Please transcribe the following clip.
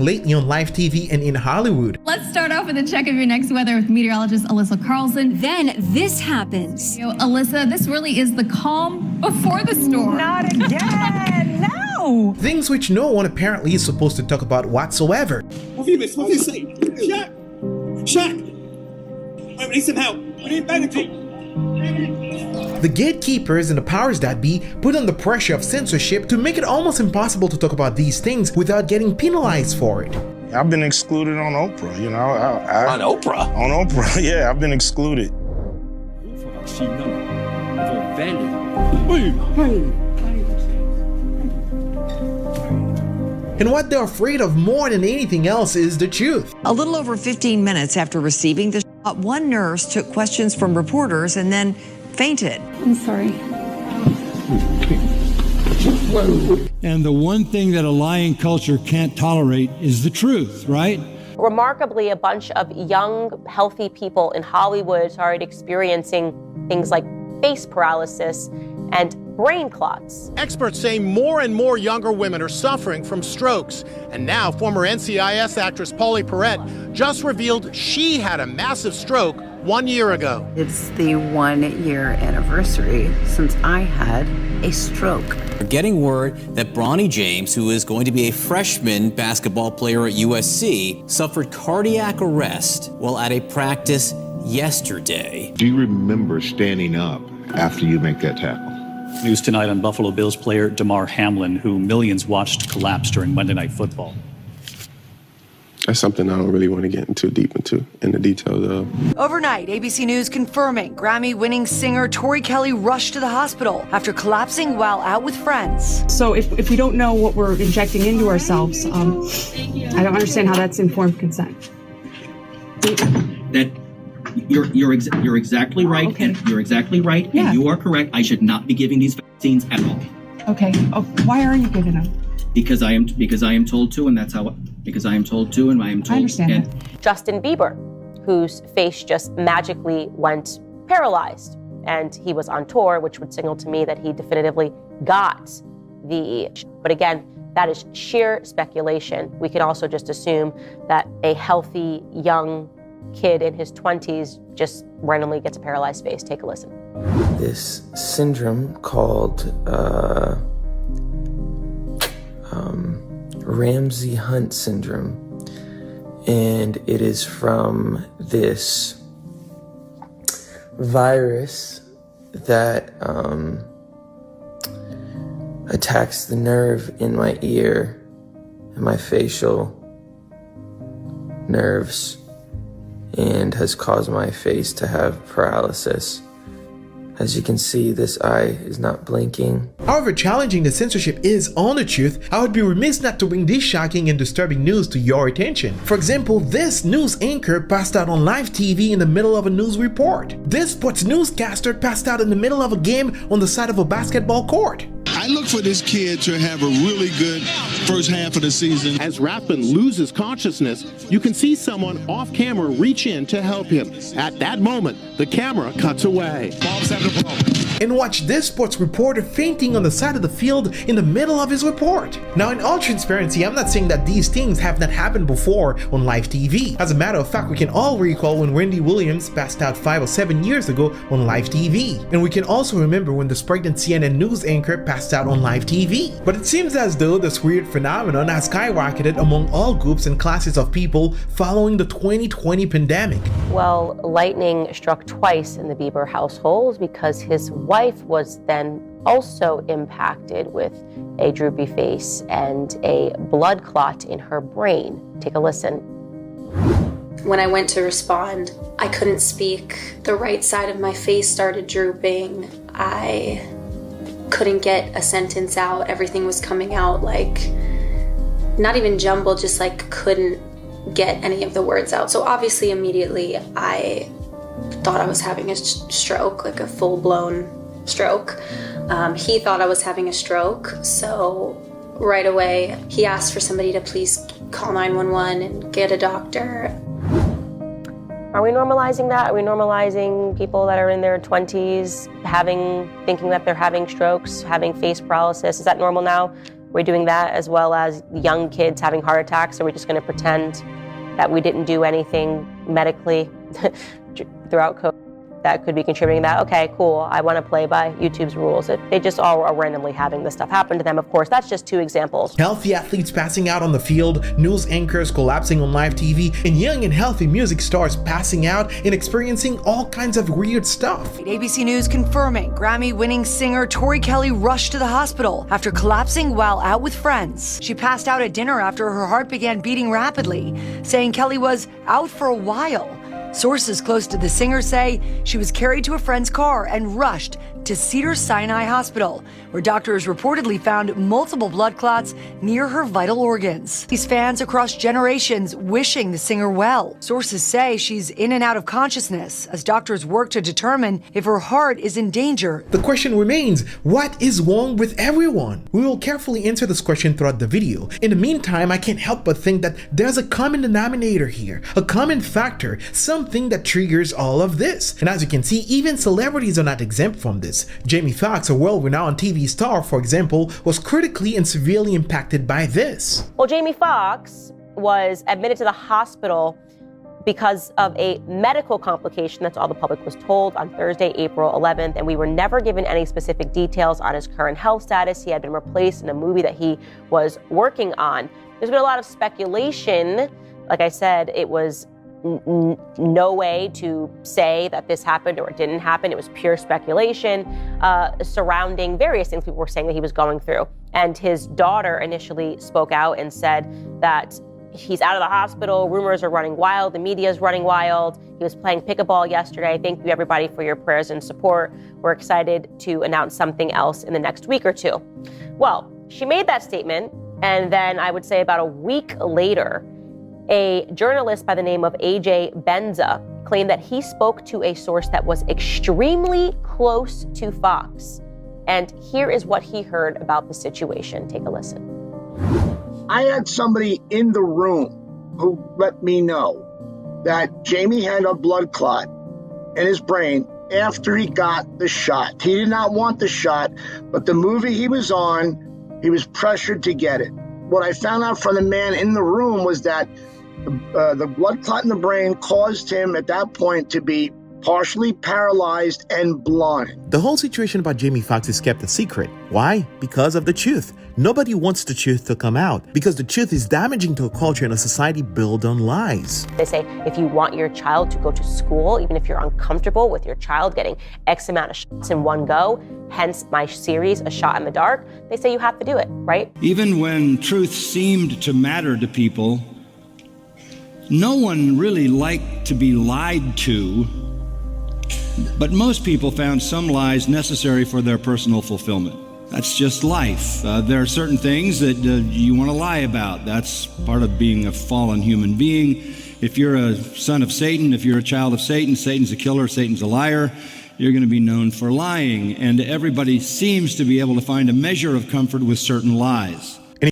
lately on live TV and in Hollywood. Let's start off with a check of your next weather with meteorologist Alyssa Carlson. Then this happens. Alyssa, this really is the calm before the storm. Not again, no! Things which no one apparently is supposed to talk about whatsoever. What do you say? Shaq! We need some help. We need medical. The gatekeepers and the powers that be put under pressure of censorship to make it almost impossible to talk about these things without getting penalized for it. I've been excluded on Oprah, you know. On Oprah? On Oprah, yeah, I've been excluded. And what they're afraid of more than anything else is the truth. A little over 15 minutes after receiving the shot, one nurse took questions from reporters and then fainted. I'm sorry. And the one thing that a lying culture can't tolerate is the truth, right? Remarkably, a bunch of young, healthy people in Hollywood started experiencing things like face paralysis and brain clots. Experts say more and more younger women are suffering from strokes. And now former NCIS actress Pauley Perrette just revealed she had a massive stroke 1 year ago. It's the 1 year anniversary since I had a stroke. We're getting word that Bronny James, who is going to be a freshman basketball player at USC, suffered cardiac arrest while at a practice yesterday. Do you remember standing up after you make that tackle? News tonight on Buffalo Bills player Damar Hamlin, who millions watched collapse during Monday Night Football. That's something I don't really want to get into in the details of. Overnight, ABC News confirming Grammy-winning singer Tori Kelly rushed to the hospital after collapsing while out with friends. So if we don't know what we're injecting into ourselves, I don't understand how that's informed consent. That you're exactly right. Okay. And you're exactly right. Yeah. And you are correct. I should not be giving these vaccines at all. Okay. Oh, why are you giving them? Because I am told to, and that's how. Because I am told to, and I am told. I understand that. Justin Bieber, whose face just magically went paralyzed, and he was on tour, which would signal to me that he definitively got the. But again, that is sheer speculation. We can also just assume that a healthy young kid in his 20s just randomly gets a paralyzed face. Take a listen. This syndrome called Ramsay-Hunt syndrome, and it is from this virus that attacks the nerve in my ear and my facial nerves and has caused my face to have paralysis. As you can see, this eye is not blinking. However challenging the censorship is on the truth, I would be remiss not to bring this shocking and disturbing news to your attention. For example, this news anchor passed out on live TV in the middle of a news report. This sports newscaster passed out in the middle of a game on the side of a basketball court. I look for this kid to have a really good first half of the season. As Rathbun loses consciousness, you can see someone off camera reach in to help him. At that moment, the camera cuts away. And watch this sports reporter fainting on the side of the field in the middle of his report. Now, in all transparency, I'm not saying that these things have not happened before on live TV. As a matter of fact, we can all recall when Wendy Williams passed out 5 or 7 years ago on live TV. And we can also remember when this pregnant CNN news anchor passed out on live TV. But it seems as though this weird phenomenon has skyrocketed among all groups and classes of people following the 2020 pandemic. Well, lightning struck twice in the Bieber household because his wife was then also impacted with a droopy face and a blood clot in her brain. Take a listen. When I went to respond, I couldn't speak. The right side of my face started drooping. I couldn't get a sentence out. Everything was coming out like, not even jumbled, just like couldn't get any of the words out. So obviously immediately I thought I was having a stroke, like a full-blown stroke. He thought I was having a stroke, so right away he asked for somebody to please call 911 and get a doctor. Are we normalizing that? Are we normalizing people that are in their 20s thinking that they're having strokes, having face paralysis? Is that normal now? Are we doing that as well as young kids having heart attacks? Are we just going to pretend that we didn't do anything medically throughout COVID that could be contributing to that? Okay, cool. I want to play by YouTube's rules. If they just all are randomly having this stuff happen to them, of course, that's just 2 examples. Healthy athletes passing out on the field, news anchors collapsing on live TV, and young and healthy music stars passing out and experiencing all kinds of weird stuff. ABC News confirming Grammy-winning singer Tori Kelly rushed to the hospital after collapsing while out with friends. She passed out at dinner after her heart began beating rapidly, saying Kelly was out for a while. Sources close to the singer say she was carried to a friend's car and rushed to Cedars-Sinai Hospital, where doctors reportedly found multiple blood clots near her vital organs. These fans across generations wishing the singer well. Sources say she's in and out of consciousness as doctors work to determine if her heart is in danger. The question remains, what is wrong with everyone? We will carefully answer this question throughout the video. In the meantime, I can't help but think that there's a common denominator here, a common factor, something that triggers all of this. And as you can see, even celebrities are not exempt from this. Jamie Foxx, a world-renowned TV star, for example, was critically and severely impacted by this. Well, Jamie Foxx was admitted to the hospital because of a medical complication. That's all the public was told on Thursday, April 11th, and we were never given any specific details on his current health status. He had been replaced in a movie that he was working on. There's been a lot of speculation. Like I said, it was no way to say that this happened or it didn't happen. It was pure speculation surrounding various things people were saying that he was going through. And his daughter initially spoke out and said that he's out of the hospital, rumors are running wild, the media is running wild. He was playing pickleball yesterday. Thank you everybody for your prayers and support. We're excited to announce something else in the next week or 2. Well, she made that statement, and then I would say about a week later, a journalist by the name of AJ Benza claimed that he spoke to a source that was extremely close to Fox. And here is what he heard about the situation. Take a listen. I had somebody in the room who let me know that Jamie had a blood clot in his brain after he got the shot. He did not want the shot, but the movie he was on, he was pressured to get it. What I found out from the man in the room was that the blood clot in the brain caused him at that point to be partially paralyzed and blind. The whole situation about Jamie Foxx is kept a secret. Why? Because of the truth. Nobody wants the truth to come out because the truth is damaging to a culture and a society built on lies. They say if you want your child to go to school, even if you're uncomfortable with your child getting X amount of shots in one go, hence my series, A Shot in the Dark, they say you have to do it, right? Even when truth seemed to matter to people, no one really liked to be lied to, but most people found some lies necessary for their personal fulfillment. That's just life. There are certain things that you want to lie about. That's part of being a fallen human being. If you're a son of Satan, if you're a child of Satan, Satan's a killer, Satan's a liar, you're going to be known for lying. And everybody seems to be able to find a measure of comfort with certain lies.